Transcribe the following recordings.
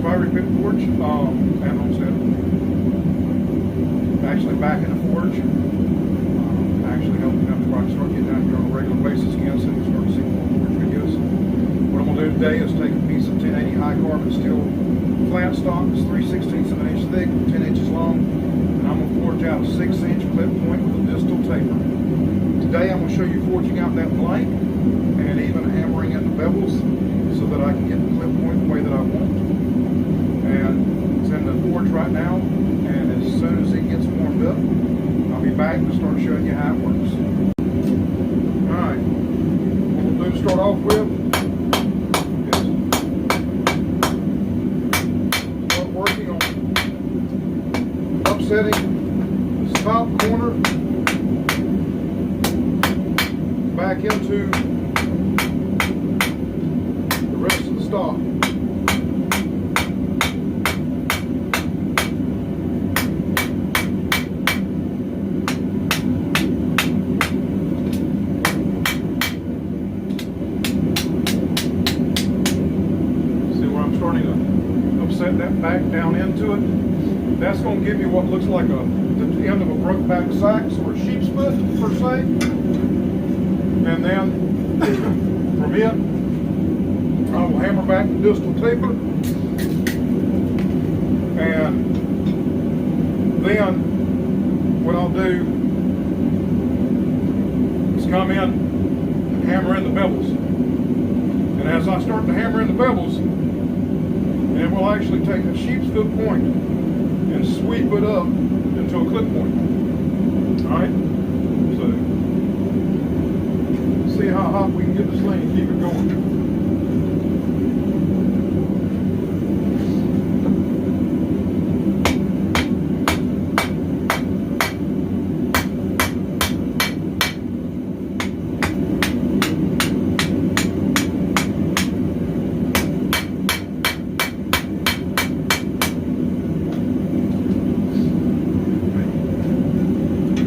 fiery pit forge and homestead. Actually back in the forge. Actually helping them before I can start getting down here on a regular basis again, so you can start to see more forge videos. What I'm going to do today is take a piece of 1080 high carbon steel flat stock. It's 3/16 of an inch thick, 10 inches long, and I'm going to forge out a 6-inch clip point with a distal taper. Today I'm going to show you forging out that blank and even hammering in the bevels so that I can get the clip point the way that I want. And it's in the forge right now, and as soon as it gets warmed up, I'll be back to start showing you how it works. Alright, what we'll do to start off with is start working on upsetting this top corner back into the rest of the stock. Starting to upset that back down into it. That's going to give you what looks like the end of a broke back sax or a sheep's foot per se. And then from it, I will hammer back the distal taper. And then what I'll do is come in and hammer in the bevels. And as I start to hammer in the bevels, and we'll actually take a sheep's foot point and sweep it up into a clip point. Alright? So, see how hot we can get this thing and keep it going.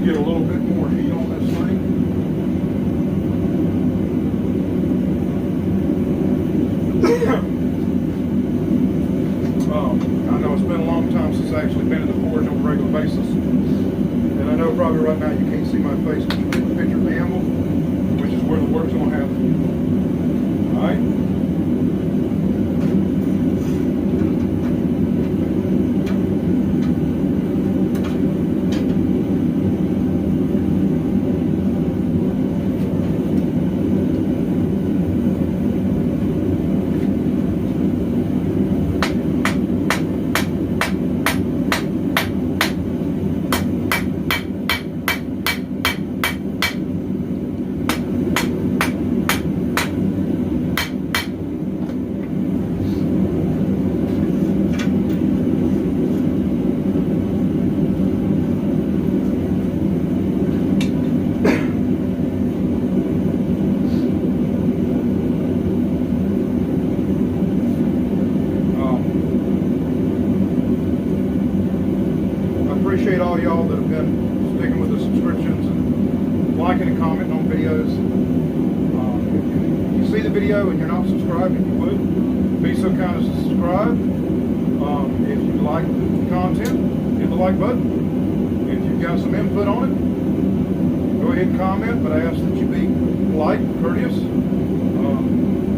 Get a little bit more heat on this thing. I know it's been a long time since I've actually been in the forge on a regular basis. And I know probably right now you can't see my face, but you get the picture of the anvil, which is where the work's going to happen. Alright? Appreciate all y'all that have been sticking with the subscriptions and liking and commenting on videos. If you see the video and you're not subscribed, if you would, be so kind as to subscribe. If you like the content, hit the like button. If you've got some input on it, go ahead and comment, but I ask that you be polite and courteous.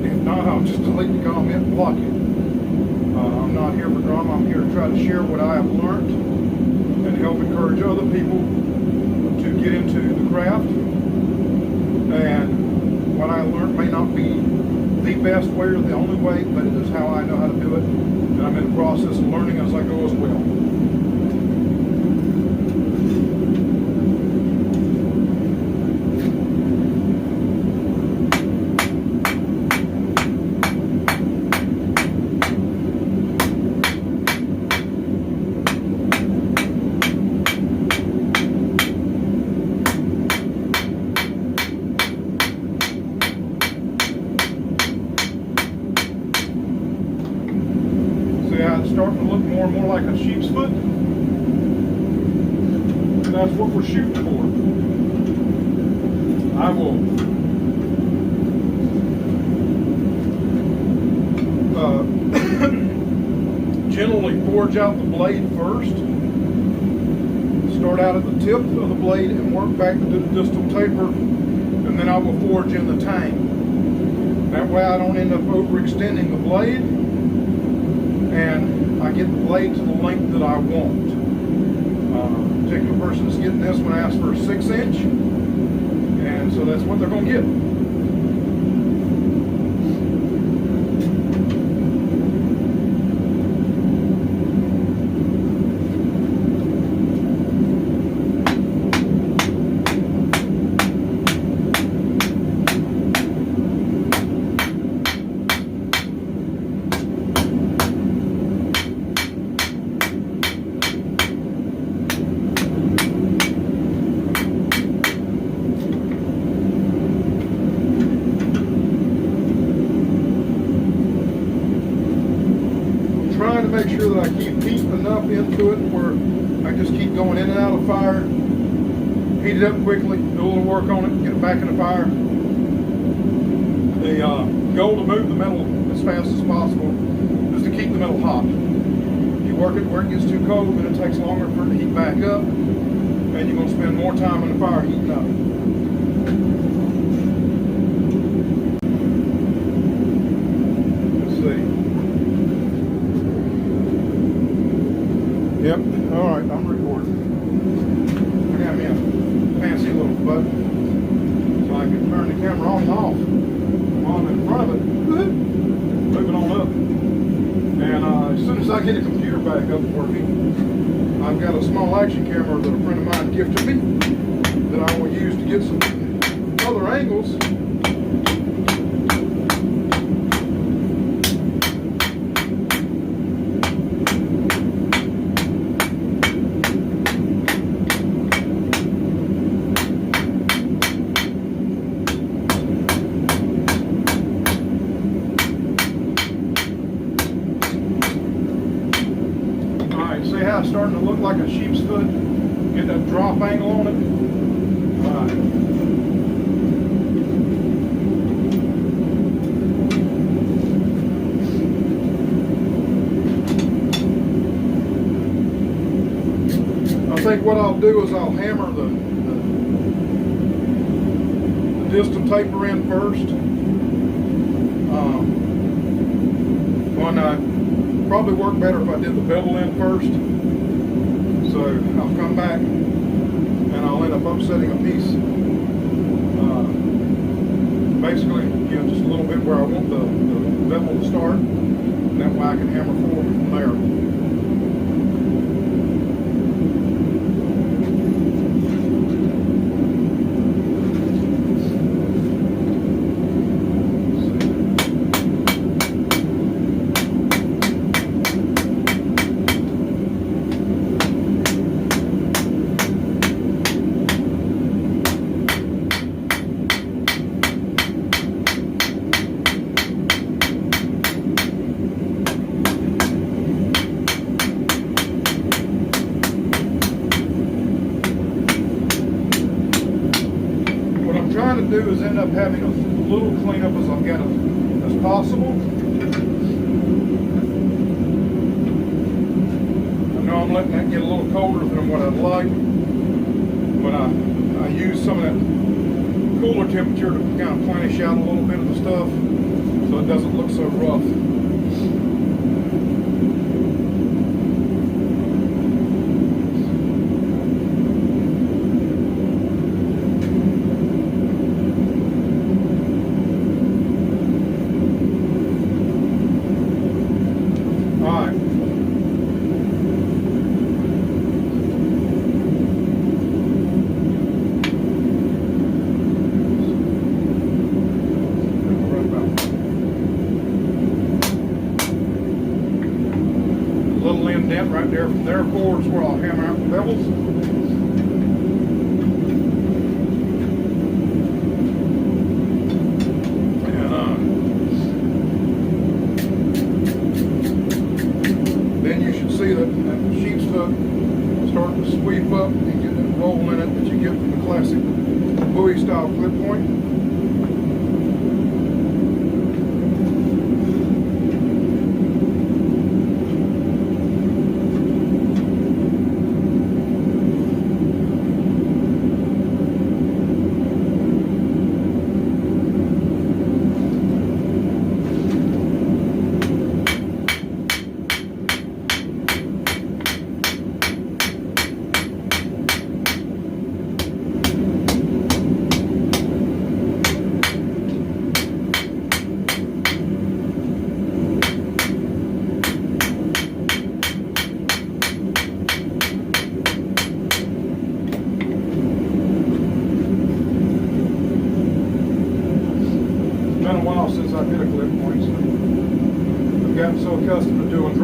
If not, I'll just delete the comment and block you. I'm not here for drama. I'm here to try to share what I have learned and help encourage other people to get into the craft. And what I learned may not be the best way or the only way, but it is how I know how to do it. And I'm in the process of learning as I go as well. It's starting to look more and more like a sheep's foot. And that's what we're shooting for. I will generally forge out the blade first. Start out at the tip of the blade and work back to the distal taper, and then I will forge in the tang. That way I don't end up overextending the blade, and I get the blade to the length that I want. A particular person that's getting this one asked for a 6-inch, and so that's what they're going to get. Trying to make sure that I keep heat enough into it where I just keep going in and out of fire, heat it up quickly, do a little work on it, get it back in the fire. The goal to move the metal as fast as possible is to keep the metal hot. If you work it where it gets too cold, then it takes longer for it to heat back up, and you're going to spend more time in the fire heating up. Yep, all right, I'm recording. I got me a fancy little button so I can turn the camera on and off while I'm in front of it. Moving on up. And as soon as I get a computer back up working, I've got a small action camera that a friend of mine gifted me that I will use to get some other angles. See how it's starting to look like a sheep's foot? Get that drop angle on it. I think what I'll do is I'll hammer the distal taper in first. Probably work better if I did the bevel in first. So I'll come back and I'll end up upsetting a piece. Basically, just a little bit where I want the bevel to start. And that way I can hammer forward from there. Trying to do is end up having as little cleanup as I'll get as possible. I know I'm letting that get a little colder than what I'd like, but I use some of that cooler temperature to kind of plenish out a little bit of the stuff so it doesn't look so rough. Little indent right there from there forward is where I'll hammer out the bevels. And then you should see that sheep's foot starting to sweep up and get that roll in it that you get from the classic buoy style clip point.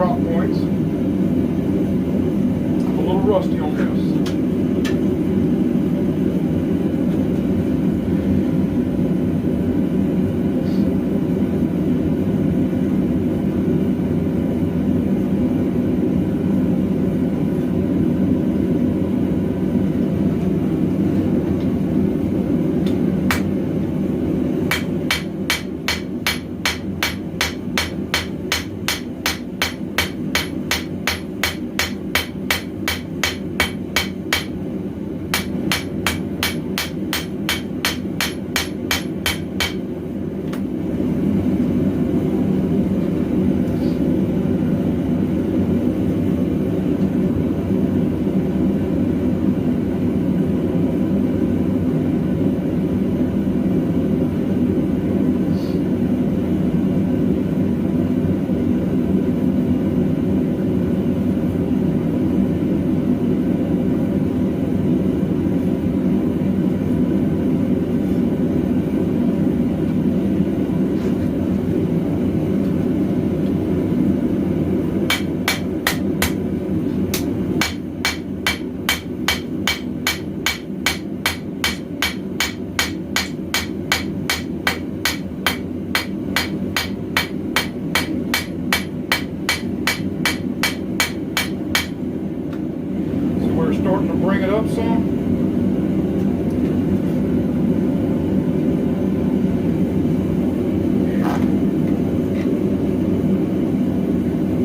drop points. I'm a little rusty on this. Starting to bring it up some.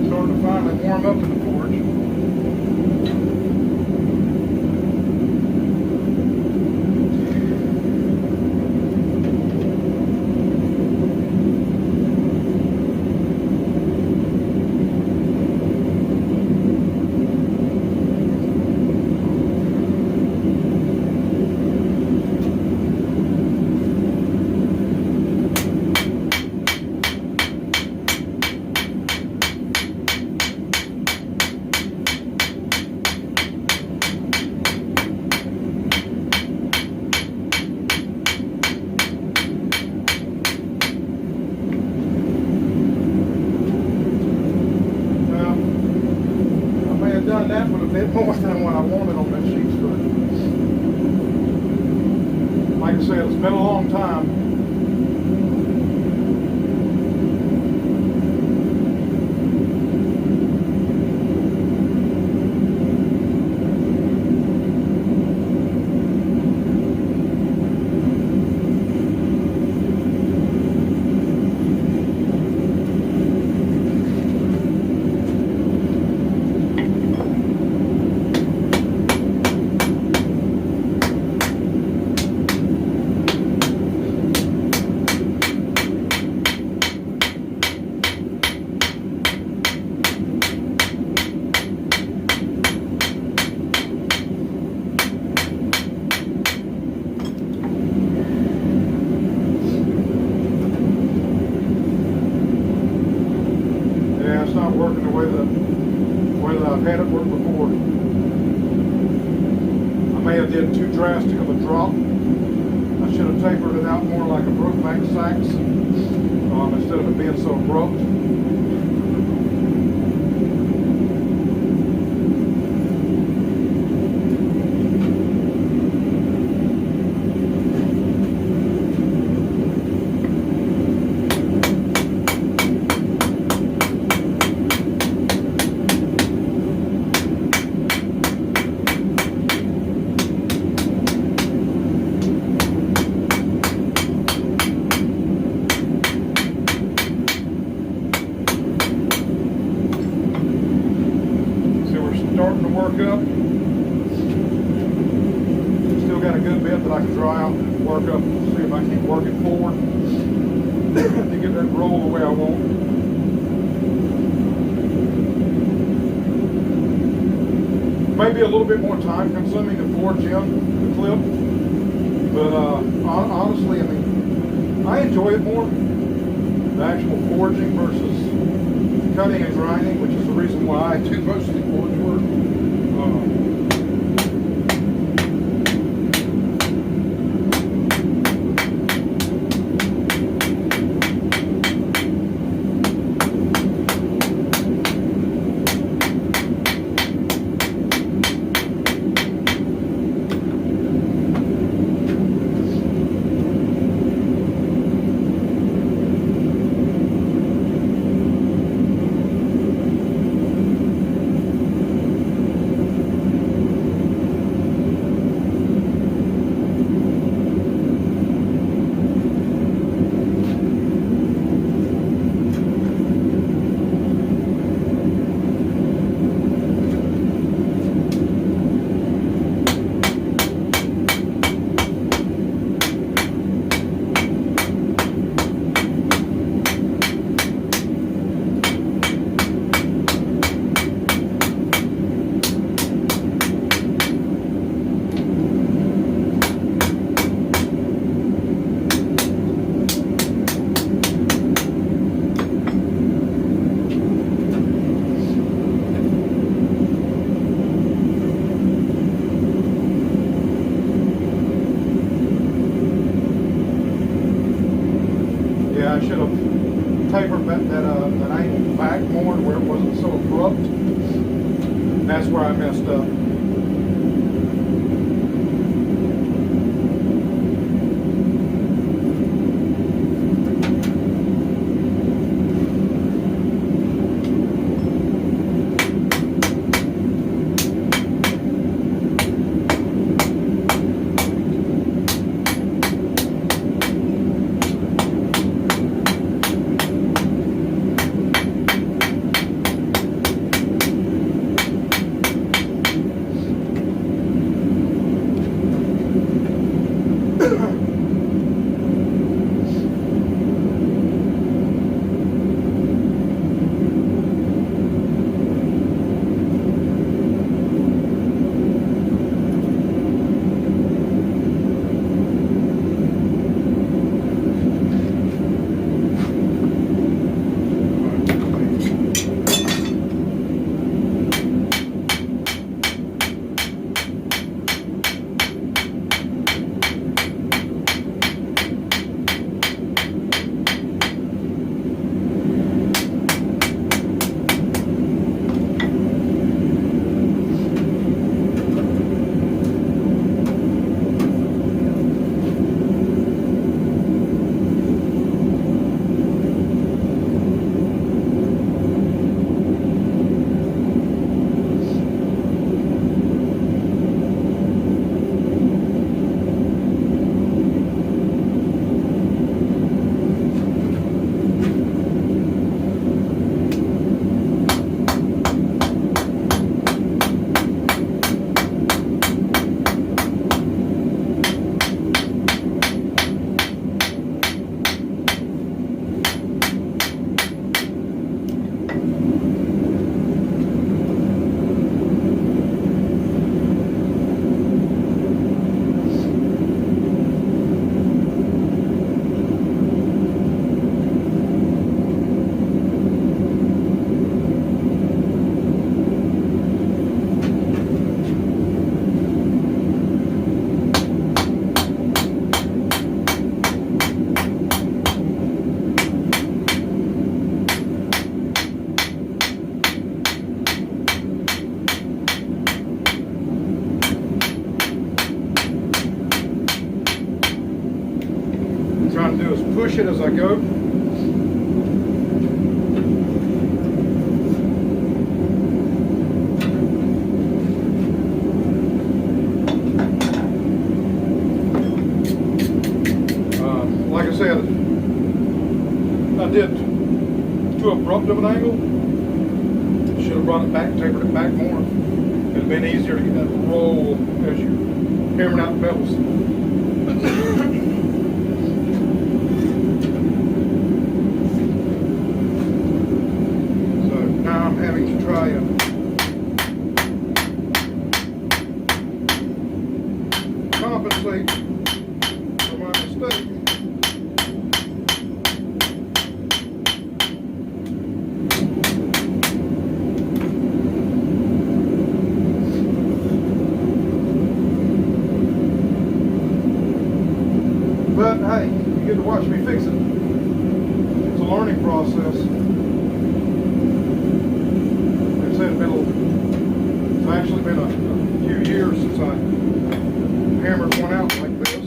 Starting to finally warm up in the forge. Done that with a bit more than what I wanted on that sheet strut. Like I said, it's been a long time. It's not working the way that I've had it work before. I may have did too drastic of a drop. I should have tapered it out more like a Brookback sax instead of it being so abrupt. Starting to work up. Still got a good bit that I can dry out and work up. See if I can work it forward to get that roll the way I want. Maybe a little bit more time consuming to forge in the clip, but honestly, I mean, I enjoy it more, the actual forging versus cutting and grinding, which is the reason why I do most of the forge work. That's where I messed up. Trying to do is push it as I go. Like I said, I did too abrupt of an angle. Should have brought it back, tapered it back more. It'd have been easier to get that roll as you hammering out the pedals. I'm having to try compensate for my mistake. But hey, you get to watch me fix it. It's a learning process. It's actually been a few years since I hammered one out like this.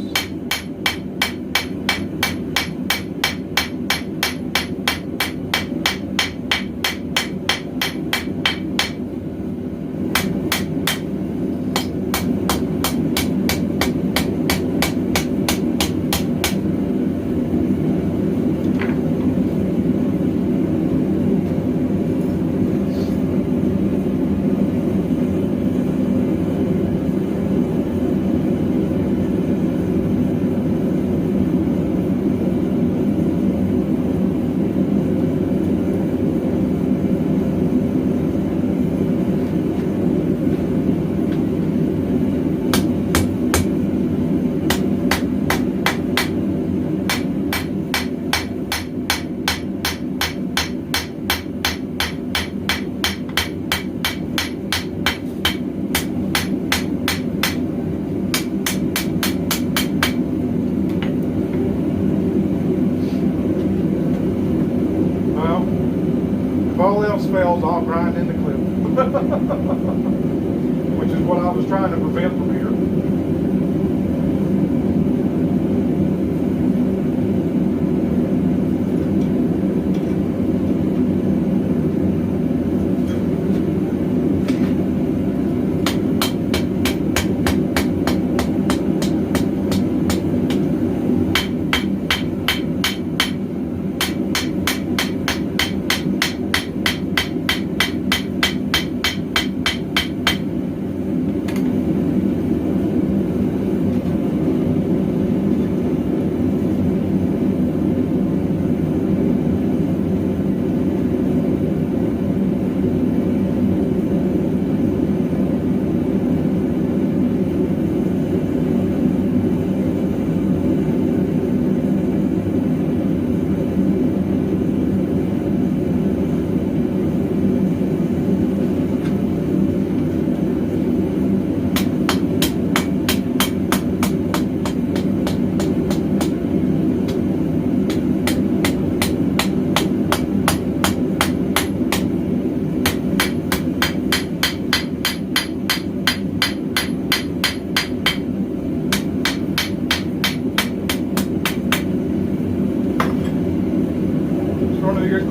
which is what I was trying to prevent from here.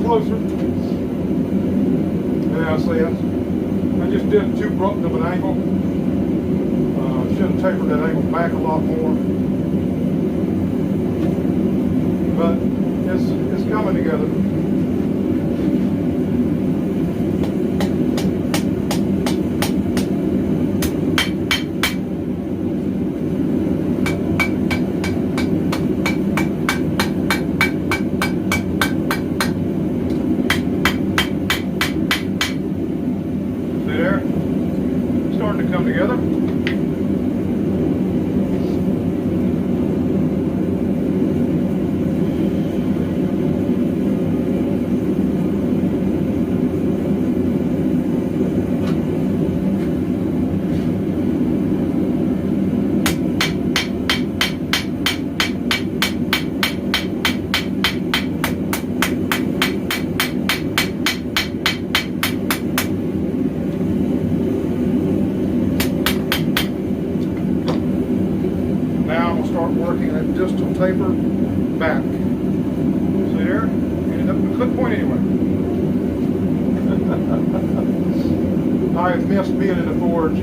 Closer. Yeah, I see it. I just did too abrupt of an angle. Should have tapered that angle back a lot more. But it's coming together. Starting to come together. Start working that distal taper back. See there? Ended up with a clip point anyway. I have missed being in the forge.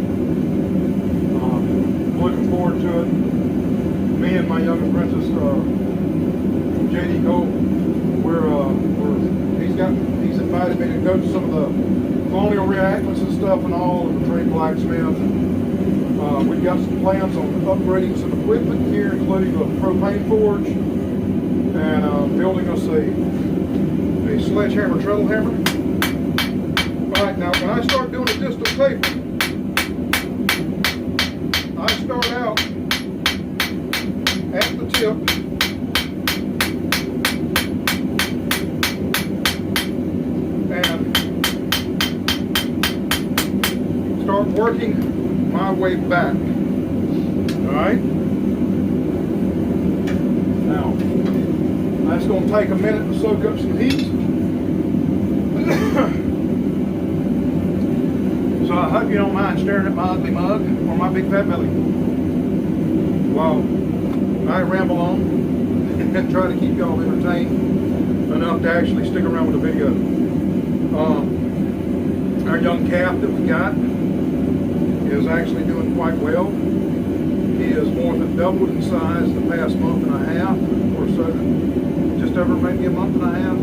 Looking forward to it. Me and my young apprentice, J.D. Cole, he's invited me to go to some of the colonial reenactments and stuff and all, and train blacksmith. We've got some plans on upgrading some equipment here, including a propane forge, and building us a sledgehammer treadle hammer. All right, now when I start doing the distal taper, I start out at the tip, and start working my way back. Alright? Now, that's going to take a minute to soak up some heat. So I hope you don't mind staring at my ugly mug or my big fat belly. While I ramble on and try to keep y'all entertained enough to actually stick around with the video. Our young calf that we got is actually doing quite well. He has more than doubled in size the past month and a half, or so, just over maybe a month and a half.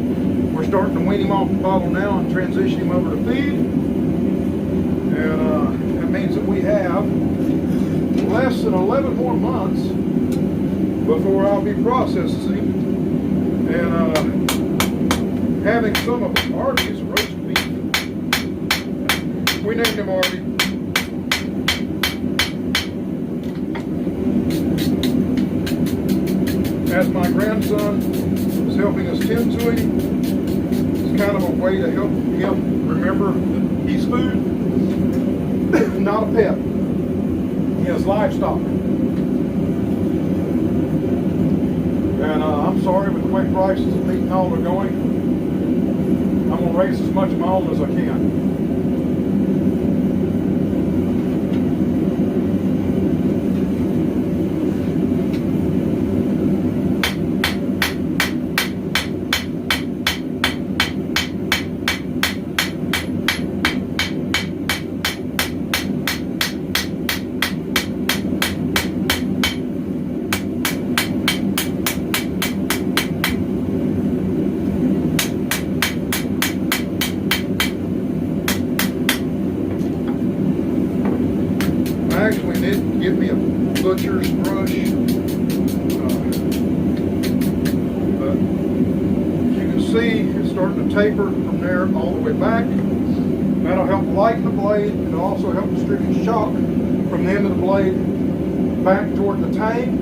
We're starting to wean him off the bottle now and transition him over to feed. And that means that we have less than 11 more months before I'll be processing him and having some of Arby's roast beef. We named him Arby. As my grandson is helping us tend to him, it's kind of a way to help him remember that he's food, not a pet. He has livestock. And I'm sorry, with the way prices of meat and all are going, I'm going to raise as much of my own as I can. did give me a butcher's brush. But as you can see, it's starting to taper from there all the way back. That'll help lighten the blade. It'll also help distribute shock from the end of the blade back toward the tank,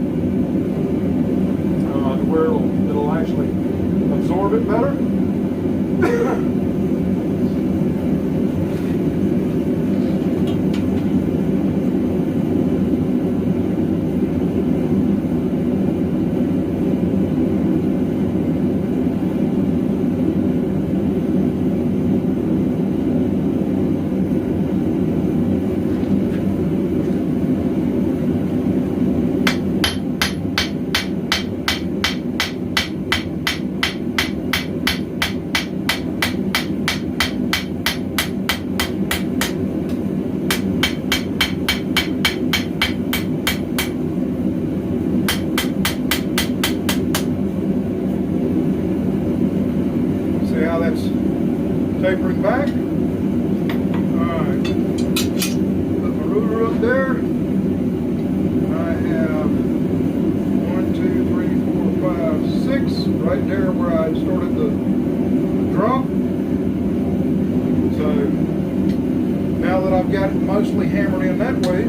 to where it'll actually absorb it better. How that's tapering back. Alright, put my ruler up there. I have 1, 2, 3, 4, 5, 6 right there where I started the drop. So now that I've got it mostly hammered in that way,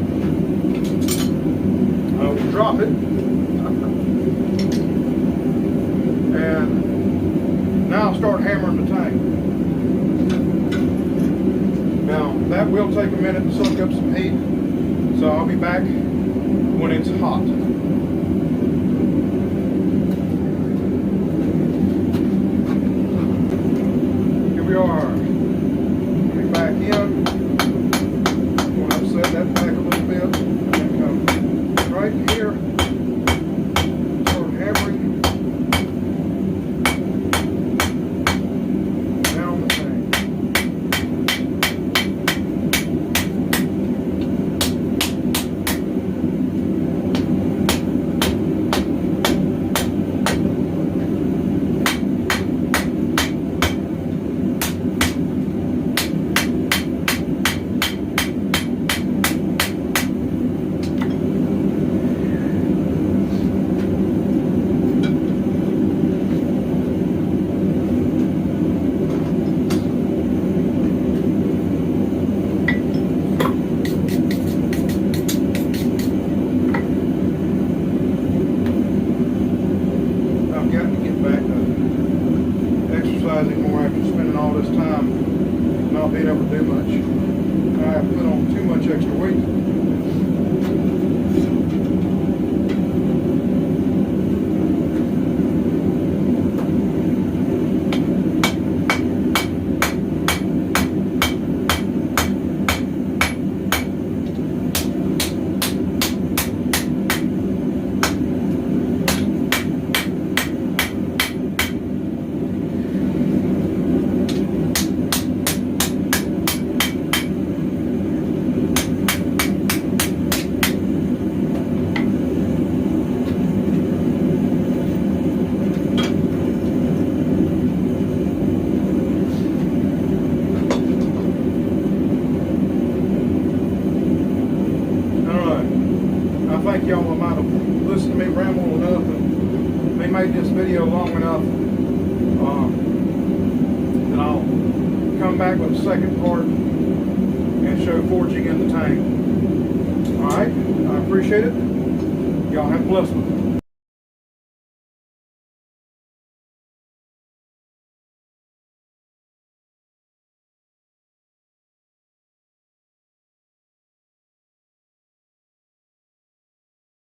I will drop it. And now I'll start hammering the tank. Now that will take a minute to soak up some heat, so I'll be back when it's hot. Here we are. Get it back in. When I've set that back a little bit, and come right here. Start hammering. More after spending all this time not being able to do much. I have put on too much extra weight. I think y'all might have listened to me ramble enough and they made this video long enough that I'll come back with a second part and show forging in the tank. Alright, I appreciate it. Y'all have a blessed one.